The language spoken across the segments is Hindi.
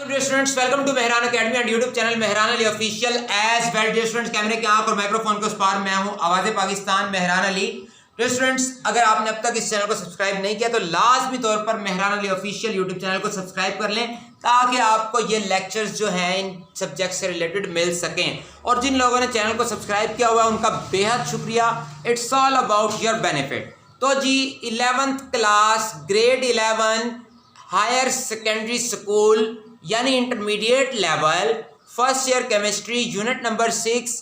Dear students, welcome to Mehran academy and YouTube channel Mehran Ali official as well. Dear students, कैमरे की आंख और माइक्रोफोन के उस पार मैं हूं आवाज़े पाकिस्तान मेहरान अली। डियर स्टूडेंट्स, अगर आपने अब तक इस चैनल को सब्सक्राइब नहीं किया तो लाजमी तौर पर Mehran Ali official YouTube channel को सब्सक्राइब कर लें ताकि आपको ये लेक्चर्स जो हैं इन सब्जेक्ट से रिलेटेड मिल सकें। और जिन लोगों ने चैनल को सब्सक्राइब किया हुआ है उनका बेहद शुक्रिया। It's all about your benefit. तो जी 11th class grade 11 higher secondary school यानी intermediate level first year chemistry unit number 6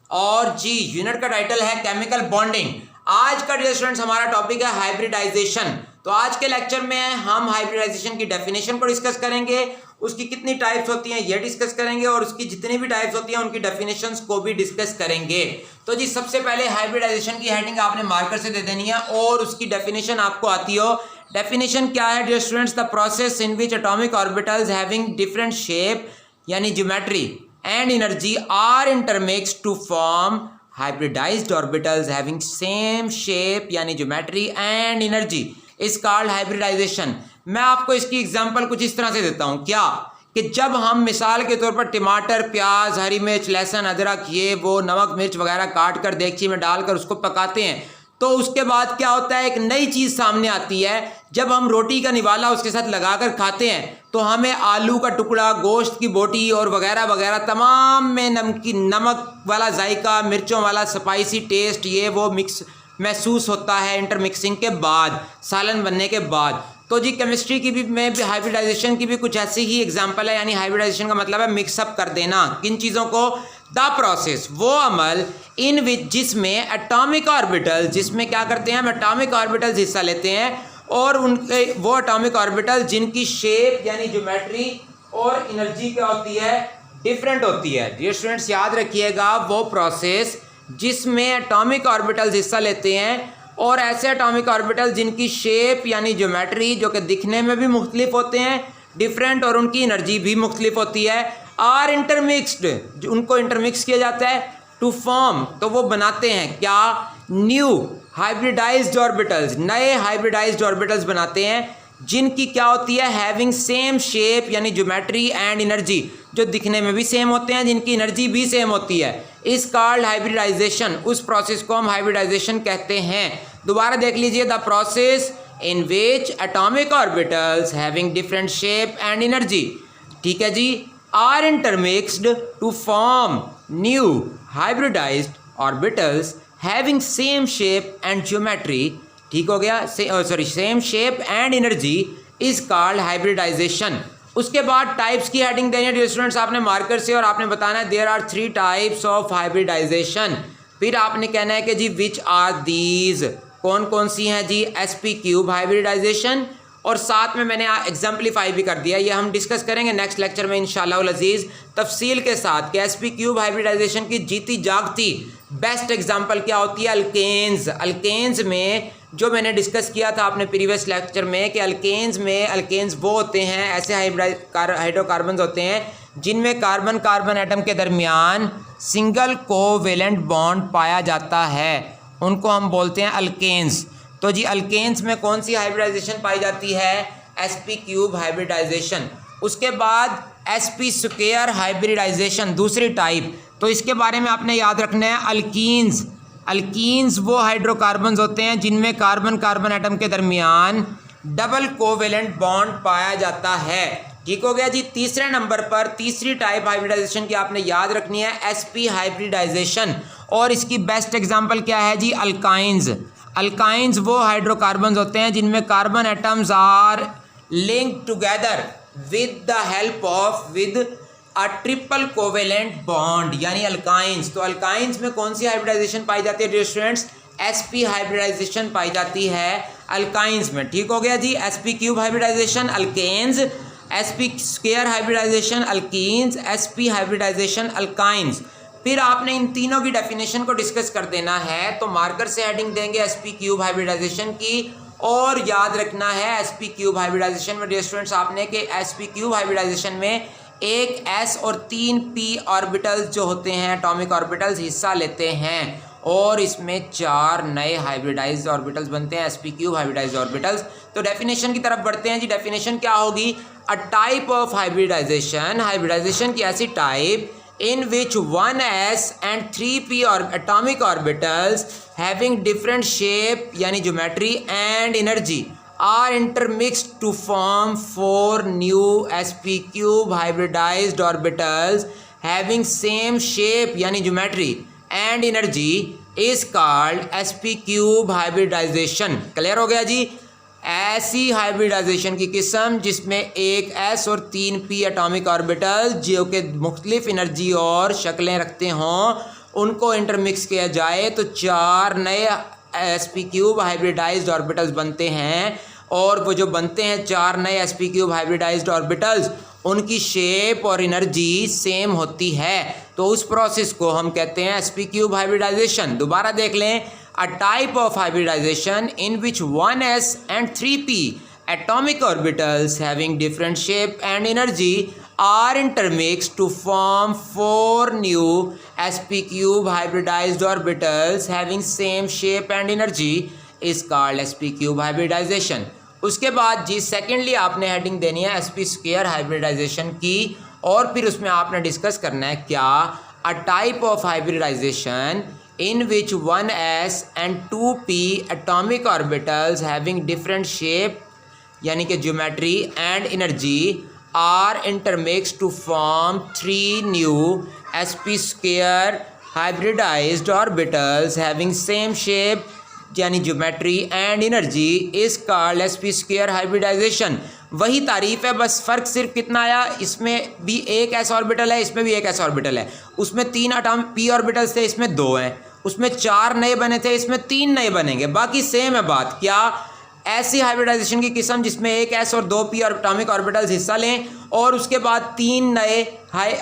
और जी यूनिट का टाइटल है केमिकल बॉन्डिंग। आज का डियर स्टूडेंट्स हमारा टॉपिक है हाइब्रिडाइजेशन। तो आज के लेक्चर में हम हाइब्रिडाइजेशन की डेफिनेशन को डिस्कस करेंगे, उसकी कितनी टाइप्स होती हैं ये डिस्कस करेंगे और उसकी जितनी भी टाइप्स होती हैं उनकी डेफिनेशंस को भी डिस्कस करेंगे। तो जी सबसे पहले हाइब्रिडाइजेशन की हेडिंग आपने मार्कर से दे देनी है और उसकी डेफिनेशन आपको आती हो। डेफिनेशन क्या है dear students? The process in which atomic orbitals having different shape यानी geometry and energy are intermixed to form hybridized orbitals having same shape यानी geometry and energy is called hybridisation. मैं आपको इसकी एग्जांपल कुछ इस तरह से देता हूं क्या कि जब हम मिसाल के तौर पर टमाटर, प्याज, हरी मिर्च, लहसुन, अदरक, ये वो नमक मिर्च वगैरह काट कर देगची में डालकर उसको पकाते हैं तो उसके बाद क्या होता है, एक नई चीज़ सामने आती है। जब हम रोटी का निवाला उसके साथ लगाकर खाते हैं तो हमें आलू का टुकड़ा, गोश्त की बोटी और वगैरह वगैरह तमाम में नमक वाला जायका, मिर्चों वाला स्पाइसी टेस्ट ये वो मिक्स महसूस होता है इंटरमिक्सिंग के बाद, सालन बनने के बाद। तो जी केमिस्ट्री की भी में भी हाइब्रिडाइजेशन की भी कुछ ऐसी ही एग्जांपल है, यानी हाइब्रिडाइजेशन का मतलब है मिक्सअप कर देना किन चीज़ों को। द प्रोसेस वो अमल इन विच जिसमें एटॉमिक ऑर्बिटल, जिसमें क्या करते हैं हम एटॉमिक ऑर्बिटल्स हिस्सा लेते हैं और उनके वो एटॉमिक ऑर्बिटल जिनकी शेप यानी ज्योमेट्री और एनर्जी क्या होती है, डिफरेंट होती है। डियर स्टूडेंट्स याद रखिएगा, वो प्रोसेस जिसमें एटॉमिक ऑर्बिटल्स हिस्सा लेते हैं और ऐसे एटॉमिक ऑर्बिटल जिनकी शेप यानी ज्योमेट्री जो कि दिखने में भी मुख्तलिफ होते हैं, डिफरेंट, और उनकी एनर्जी भी मुख्तलिफ होती है, आर इंटरमिक्स्ड, उनको इंटरमिक्स किया जाता है, टू फॉर्म तो वो बनाते हैं क्या, न्यू हाइब्रिडाइज्ड ऑर्बिटल्स, नए हाइब्रिडाइज्ड ऑर्बिटल्स बनाते हैं जिनकी क्या होती है, हैविंग सेम शेप यानी ज्योमेट्री एंड एनर्जी, जो दिखने में भी सेम होते हैं, जिनकी एनर्जी भी सेम होती है, इस कॉल्ड हाइब्रिडाइजेशन। उस प्रोसेस को हम हाइब्रिडाइजेशन कहते हैं। दोबारा देख लीजिए, the process in which atomic orbitals having different shape and energy, ठीक है जी, are intermixed to form new hybridised orbitals having same shape and geometry, ठीक हो गया, same shape and energy is called hybridisation. उसके बाद टाइप्स की हेडिंग देनी है डियर स्टूडेंट्स आपने मार्कर से और आपने बताना है there are 3 types of hybridization. फिर आपने कहना है कि जी विच आर दीज, कौन कौन सी हैं जी, sp क्यूब हाइब्रिडाइजेशन, और साथ में मैंने एग्जाम्पलीफाई भी कर दिया, ये हम डिस्कस करेंगे नेक्स्ट लेक्चर में इंशाअल्लाह अज़ीज़ तफसील के साथ कि sp क्यूब हाइब्रिडाइजेशन की जीती जागती बेस्ट एग्जांपल क्या होती है, अल्केन्स। अल्केन्स में जो मैंने डिस्कस किया था आपने प्रीवियस लेक्चर में कि अल्केन्स वो होते हैं, ऐसे हाइड्रोकार्बन होते हैं जिनमें कार्बन कार्बन एटम के दरमियान सिंगल कोवेलेंट बॉन्ड पाया जाता है, उनको हम बोलते हैं अल्केन्स। तो जी अल्केन्स में कौन सी हाइब्रिडाइजेशन पाई जाती है, sp क्यूब हाइब्रिडाइजेशन। उसके बाद sp स्क्वायर हाइब्रिडाइजेशन दूसरी टाइप, तो इसके बारे में आपने याद रखना है अल्कीन्स। अल्कीन्स वो हाइड्रोकार्बन्स होते हैं जिनमें कार्बन कार्बन एटम के दरमियान डबल कोवेलेंट बॉन्ड पाया जाता है, ठीक हो गया जी। तीसरे नंबर पर तीसरी टाइप हाइब्रिडाइजेशन की आपने याद रखनी है sp हाइब्रिडाइजेशन, और इसकी बेस्ट एग्जांपल क्या है जी, अल्काइंस। अल्काइंस वो हाइड्रोकार्बन्स होते हैं जिनमें carbon atoms are linked together with the help of a triple covalent bond यानी अल्काइंस। तो अल्काइंस में कौन सी हाइब्रिडाइजेशन पाई जाती है डियर स्टूडेंट्स, sp हाइब्रिडाइजेशन पाई जाती है अल्काइंस में, ठीक हो गया जी। sp cube hybridization alkanes, sp square hybridization alkenes, sp hybridization alkynes. फिर आपने इन तीनों की डेफिनेशन को डिस्कस कर देना है, तो मार्कर से हेडिंग देंगे sp क्यूब हाइब्रिडाइजेशन की, और याद रखना है sp क्यूब हाइब्रिडाइजेशन में डियर स्टूडेंट्स आपने कि sp क्यूब हाइब्रिडाइजेशन में एक s और 3 p ऑर्बिटल्स जो होते हैं एटॉमिक ऑर्बिटल्स हिस्सा लेते हैं और इसमें 4 नए हाइब्रिडाइज्ड ऑर्बिटल्स बनते हैं sp क्यूब हाइब्रिडाइज्ड ऑर्बिटल्स। तो डेफिनेशन की तरफ बढ़ते हैं जी। डेफिनेशन क्या होगी, a type of hybridization, hybridization की ऐसी type in which 1s and 3p or atomic orbitals having different shape यानी geometry and energy are intermixed to form 4 new sp cube hybridized orbitals having same shape यानी geometry and energy is called sp cube hybridization। Clear हो गया जी। ऐसी हाइब्रिडाइजेशन की किस्म जिसमें एक s और 3p एटॉमिक ऑर्बिटल जो कि मुख्तलिफ एनर्जी और शक्लें रखते हों उनको इंटरमिक्स किया जाए तो 4 नए sp क्यूब हाइब्रिडाइज्ड ऑर्बिटल्स बनते हैं। और वो जो बनते हैं 4 नए sp क्यूब हाइब्रिडाइज्ड ऑर्बिटल्स उनकी शेप और एनर्जी सेम होती है, तो उस प्रोसेस को हम कहते हैं sp क्यूब हाइब्रिडाइजेशन। दोबारा देख लें, a type of hybridization in which 1s and 3p atomic orbitals having different shape and energy are intermixed to form 4 new sp cube hybridized orbitals having same shape and energy is called sp cube hybridization। उसके बाद जी सेकेंडली आपने हेडिंग देनी है sp स्क्वायर हाइब्रिडाइजेशन की, और फिर उसमें आपने डिस्कस करना है क्या, a type of hybridization in which 1s and 2p atomic orbitals having different shape यानी कि geometry and energy are intermixed to form 3 new sp square hybridized orbitals having same shape यानी geometry and energy is called sp square hybridization. वही तारीफ है, बस फ़र्क सिर्फ कितना आया, इसमें भी एक s ऑर्बिटल है, इसमें भी एक s ऑर्बिटल है। उसमें 3 एटॉम p ऑर्बिटल्स थे, इसमें 2 हैं। उसमें 4 नए बने थे, इसमें 3 नए बनेंगे, बाकी सेम है बात। क्या, ऐसी हाइब्रिडाइजेशन की किस्म जिसमें एक s और 2 p एटॉमिक ऑर्बिटल्स हिस्सा लें और उसके बाद 3 नए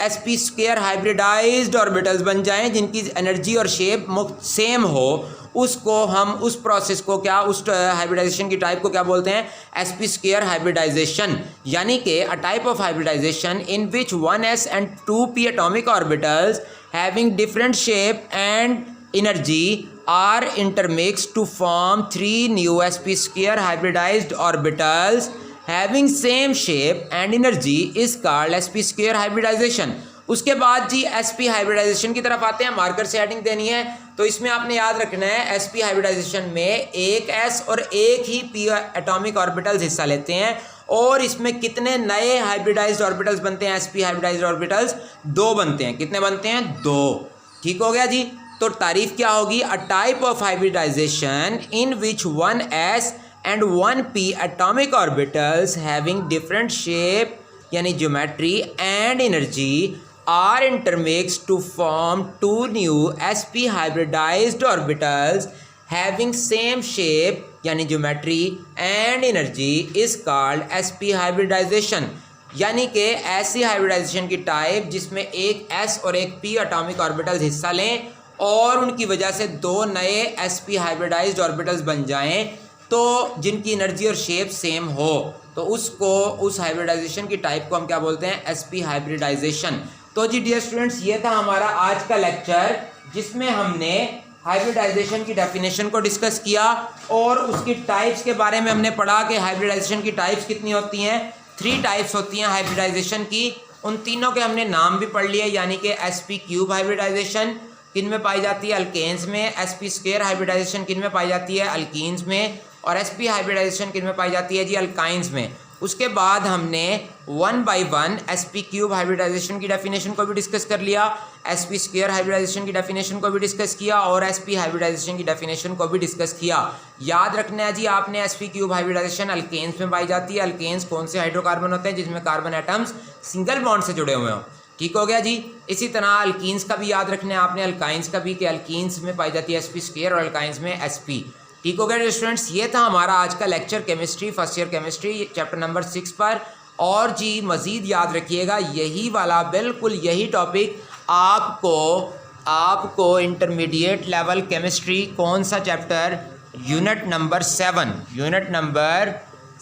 sp स्क्वायर हाइब्रिडाइज्ड ऑर्बिटल्स बन जाएं जिनकी एनर्जी और शेप सेम हो, उसको हम उस प्रोसेस को क्या, उस हाइब्रिडाइजेशन की टाइप को क्या बोलते हैं, sp स्क्वायर हाइब्रिडाइजेशन। यानी कि a type of hybridisation in which 1s and 2p atomic orbitals having different shape and energy are intermixed to form 3 new sp square hybridized orbitals having same shape and energy is called sp square hybridization। उसके बाद जी sp हाइब्रिडाइजेशन की तरफ आते हैं, मार्कर से हेडिंग देनी है। तो इसमें आपने याद रखना है sp हाइब्रिडाइजेशन में एक s और एक ही p एटॉमिक ऑर्बिटल्स हिस्सा लेते हैं, और इसमें कितने नए हाइब्रिडाइज्ड ऑर्बिटल्स बनते हैं, sp हाइब्रिडाइज्ड ऑर्बिटल्स 2 बनते हैं। कितने बनते हैं? 2। ठीक हो गया जी। तो तारीफ क्या होगी, a type of hybridisation in which 1s and 1p atomic orbitals having different shape यानी geometry and energy are intermixed to form 2 new sp hybridised orbitals having same shape यानी geometry and energy is called sp hybridisation. यानी कि ऐसी हाइब्रिडाइजेशन की टाइप जिसमें एक s और एक p एटॉमिक ऑर्बिटल्स हिस्सा लें और उनकी वजह से 2 नए sp हाइब्रिडाइज्ड ऑर्बिटल्स बन जाएं, तो जिनकी एनर्जी और शेप सेम हो, तो उसको, उस हाइब्रिडाइजेशन की टाइप को हम क्या बोलते हैं, sp हाइब्रिडाइजेशन। तो जी डियर स्टूडेंट्स, ये था हमारा आज का लेक्चर जिसमें हमने हाइब्रिडाइजेशन की डेफिनेशन को डिस्कस किया और उसकी टाइप्स के बारे में हमने पढ़ा कि हाइब्रिडाइजेशन की टाइप्स कितनी होती हैं। 3 टाइप्स होती हैं हाइब्रिडाइजेशन की, उन तीनों के हमने नाम भी पढ़ लिए, यानी कि sp क्यूब हाइब्रिडाइजेशन किन में पाई जाती है, अल्केन्स में, sp स्क्वायर हाइब्रिडाइजेशन किन में पाई जाती है, अल्कीन्स में, और sp हाइब्रिडाइजेशन किन में पाई जाती है जी, अल्काइंस में। उसके बाद हमने 1 by 1 sp क्यूब हाइब्रिडाइजेशन की डेफिनेशन को भी डिस्कस कर लिया, sp स्क्वायर हाइब्रिडाइजेशन की डेफिनेशन को भी डिस्कस किया और sp हाइब्रिडाइजेशन की डेफिनेशन को भी डिस्कस किया। याद रखना है जी आपने, sp क्यूब हाइब्रिडाइजेशन अल्केन्स में पाई जाती है। अल्केन्स कौन से हाइड्रोकार्बन होते हैं जिसमें कार्बन एटम्स सिंगल बॉन्ड से जुड़े हुए हों। ठीक हो गया जी। इसी तरह अल्कीन्स का भी याद रखना है आपने, अल्काइंस का भी, कि अल्कीन्स में पाई जाती है sp स्क्वायर और अल्काइंस में sp। ठीक हो गया स्टूडेंट्स, ये था हमारा आज का lecture chemistry, first year chemistry chapter number 6 पर। और जी मज़ीद याद रखिएगा, यही वाला बिल्कुल यही टॉपिक आपको इंटरमीडिएट लेवल केमिस्ट्री कौन सा chapter, unit number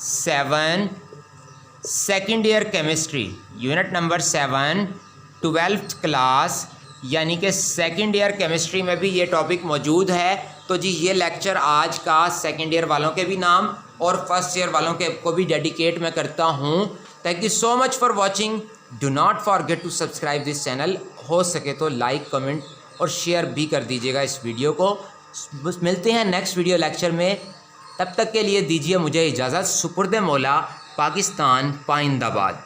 7 second year chemistry, unit number 7 12th class यानी कि सेकेंड ईयर केमिस्ट्री में भी ये टॉपिक मौजूद है। तो जी ये लेक्चर आज का सेकेंड ईयर वालों के भी नाम और फर्स्ट ईयर वालों के को भी डेडिकेट मैं करता हूँ, thank you so much for watching. Do not forget to subscribe this channel. हो सके तो लाइक, कमेंट और शेयर भी कर दीजिएगा इस वीडियो को। बस मिलते हैं नेक्स्ट वीडियो लेक्चर में, तब तक के लिए दीजिए मुझे इजाज़त। सुपुर्द मौला, पाकिस्तान पाइंदाबाद।